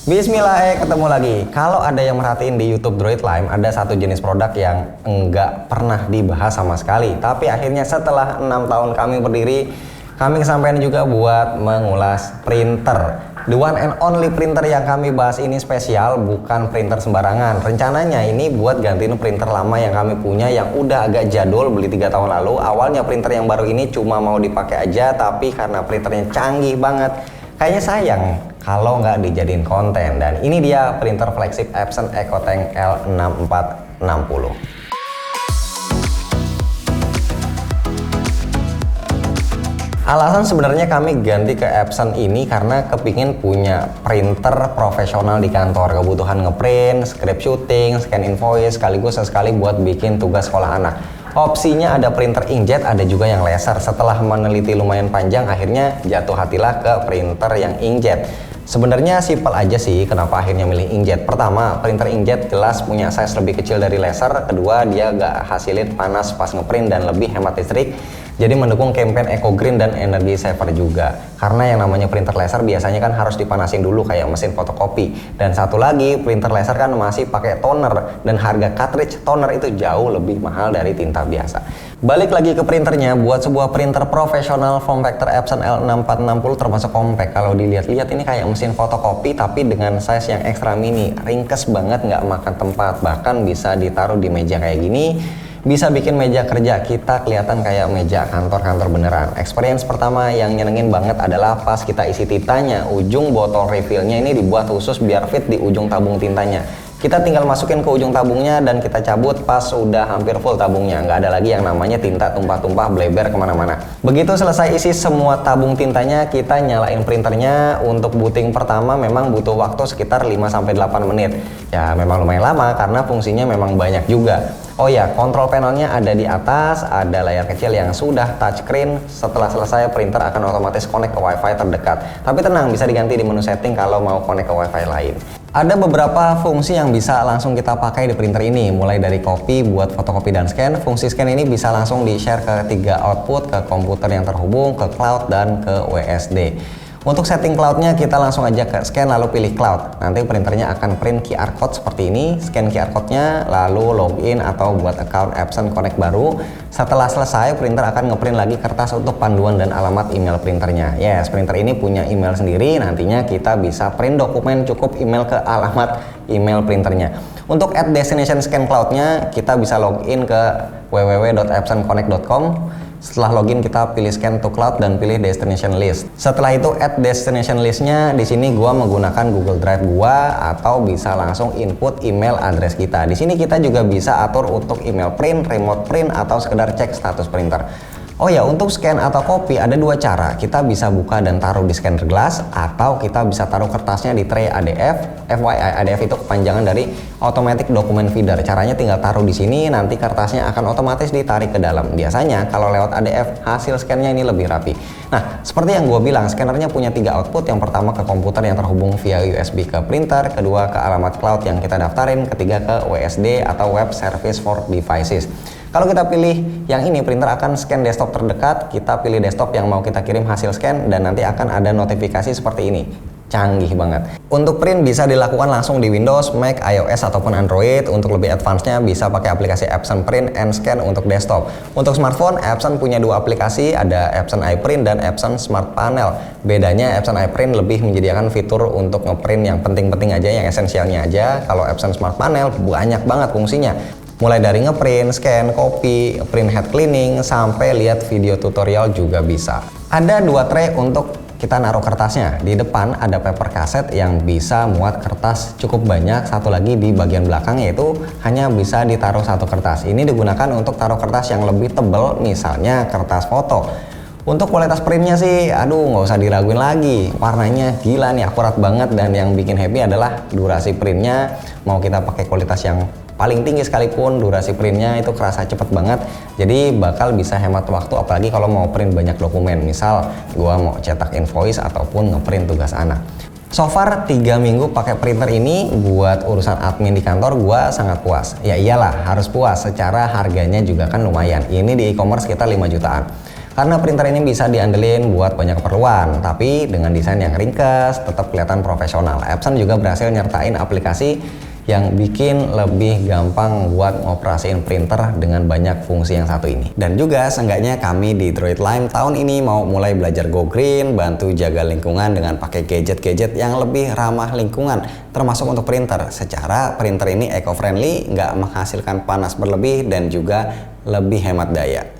Bismillah, ketemu lagi. Kalau ada yang merhatiin di YouTube Droid Lime, ada satu jenis produk yang enggak pernah dibahas sama sekali. Tapi akhirnya setelah 6 tahun kami berdiri, kami kesampaian juga buat mengulas printer. The one and only printer yang kami bahas ini spesial, bukan printer sembarangan. Rencananya ini buat gantiin printer lama yang kami punya yang udah agak jadul, beli 3 tahun lalu. Awalnya printer yang baru ini cuma mau dipakai aja, tapi karena printernya canggih banget, kayaknya sayang kalau nggak dijadiin konten. Dan ini dia printer flagship Epson EcoTank L6460. Alasan sebenarnya kami ganti ke Epson ini karena kepingin punya printer profesional di kantor. Kebutuhan ngeprint, script shooting, scan invoice, sekaligus sesekali buat bikin tugas sekolah anak. Opsinya ada printer inkjet, ada juga yang laser. Setelah meneliti lumayan panjang, akhirnya jatuh hatilah ke printer yang inkjet. Sebenarnya simpel aja sih kenapa akhirnya milih inkjet. Pertama, printer inkjet jelas punya size lebih kecil dari laser. Kedua, dia gak hasilin panas pas ngeprint dan lebih hemat listrik. Jadi mendukung campaign eco green dan energy saver juga. Karena yang namanya printer laser biasanya kan harus dipanasin dulu kayak mesin fotokopi. Dan satu lagi, printer laser kan masih pakai toner dan harga cartridge toner itu jauh lebih mahal dari tinta biasa. Balik lagi ke printernya, buat sebuah printer profesional form factor Epson L6460 termasuk compact. Kalau dilihat-lihat ini kayak mesin fotokopi tapi dengan size yang ekstra mini, ringkes banget, nggak makan tempat, bahkan bisa ditaruh di meja kayak gini. Bisa bikin meja kerja kita kelihatan kayak meja kantor-kantor beneran. Experience pertama yang nyenengin banget adalah pas kita isi tintanya. Ujung botol refillnya ini dibuat khusus biar fit di ujung tabung tintanya. Kita tinggal masukin ke ujung tabungnya dan kita cabut pas udah hampir full tabungnya. Nggak ada lagi yang namanya tinta tumpah-tumpah bleber kemana-mana. Begitu selesai isi semua tabung tintanya, kita nyalain printernya. Untuk booting pertama memang butuh waktu sekitar 5-8 menit. Ya memang lumayan lama karena fungsinya memang banyak juga. Oh ya, kontrol panelnya ada di atas, ada layar kecil yang sudah touchscreen. Setelah selesai, printer akan otomatis connect ke WiFi terdekat. Tapi tenang, bisa diganti di menu setting kalau mau connect ke WiFi lain. Ada beberapa fungsi yang bisa langsung kita pakai di printer ini, mulai dari copy buat fotokopi dan scan. Fungsi scan ini bisa langsung di-share ke 3 output, ke komputer yang terhubung, ke cloud, dan ke WSD. Untuk setting cloudnya kita langsung aja ke scan lalu pilih cloud. Nanti printernya akan print QR code seperti ini. Scan QR code-nya lalu login atau buat account Epson Connect baru. Setelah selesai printer akan ngeprint lagi kertas untuk panduan dan alamat email printernya. Yes, printer ini punya email sendiri. Nantinya kita bisa print dokumen cukup email ke alamat email printernya. Untuk add destination scan cloud-nya kita bisa login ke www.epsonconnect.com. Setelah login kita pilih scan to cloud dan pilih destination list. Setelah itu add destination listnya, di sini gua menggunakan Google Drive gua atau bisa langsung input email address kita. Di sini kita juga bisa atur untuk email print, remote print atau sekedar cek status printer. Oh ya, untuk scan atau copy ada 2 cara. Kita bisa buka dan taruh di scanner glass atau kita bisa taruh kertasnya di tray ADF. FYI, ADF itu kepanjangan dari Automatic Document Feeder. Caranya tinggal taruh di sini, nanti kertasnya akan otomatis ditarik ke dalam. Biasanya kalau lewat ADF hasil scannya ini lebih rapi. Nah, seperti yang gue bilang, scannernya punya 3 output. Yang pertama ke komputer yang terhubung via USB ke printer, kedua ke alamat cloud yang kita daftarin, ketiga ke WSD atau Web Service for Devices. Kalau kita pilih yang ini, printer akan scan desktop terdekat. Kita pilih desktop yang mau kita kirim hasil scan dan nanti akan ada notifikasi seperti ini. Canggih banget. Untuk print bisa dilakukan langsung di Windows, Mac, iOS ataupun Android. Untuk lebih advance-nya bisa pakai aplikasi Epson Print and Scan untuk desktop. Untuk smartphone, Epson punya 2 aplikasi, ada Epson iPrint dan Epson Smart Panel. Bedanya Epson iPrint lebih menyediakan fitur untuk ngeprint yang penting-penting aja, yang esensialnya aja. Kalau Epson Smart Panel banyak banget fungsinya. Mulai dari ngeprint, scan, copy, print head cleaning, sampai lihat video tutorial juga bisa. Ada 2 tray untuk kita naruh kertasnya. Di depan ada paper cassette yang bisa muat kertas cukup banyak. Satu lagi di bagian belakang yaitu hanya bisa ditaruh 1 kertas. Ini digunakan untuk taruh kertas yang lebih tebal, misalnya kertas foto. Untuk kualitas printnya sih, aduh nggak usah diraguin lagi. Warnanya gila nih, akurat banget, dan yang bikin happy adalah durasi printnya. Mau kita pakai kualitas yang paling tinggi sekalipun, durasi printnya itu kerasa cepet banget. Jadi bakal bisa hemat waktu, apalagi kalau mau print banyak dokumen. Misal gua mau cetak invoice ataupun ngeprint tugas anak. So far 3 minggu pakai printer ini buat urusan admin di kantor gua sangat puas. Ya iyalah, harus puas, secara harganya juga kan lumayan. Ini di e-commerce kita 5 jutaan. Karena printer ini bisa diandelin buat banyak keperluan, tapi dengan desain yang ringkas, tetap kelihatan profesional. Epson juga berhasil nyertain aplikasi yang bikin lebih gampang buat ngoperasiin printer dengan banyak fungsi yang satu ini. Dan juga seenggaknya kami di Droid Lime tahun ini mau mulai belajar go green, bantu jaga lingkungan dengan pakai gadget-gadget yang lebih ramah lingkungan, termasuk untuk printer. Secara printer ini eco-friendly, nggak menghasilkan panas berlebih dan juga lebih hemat daya.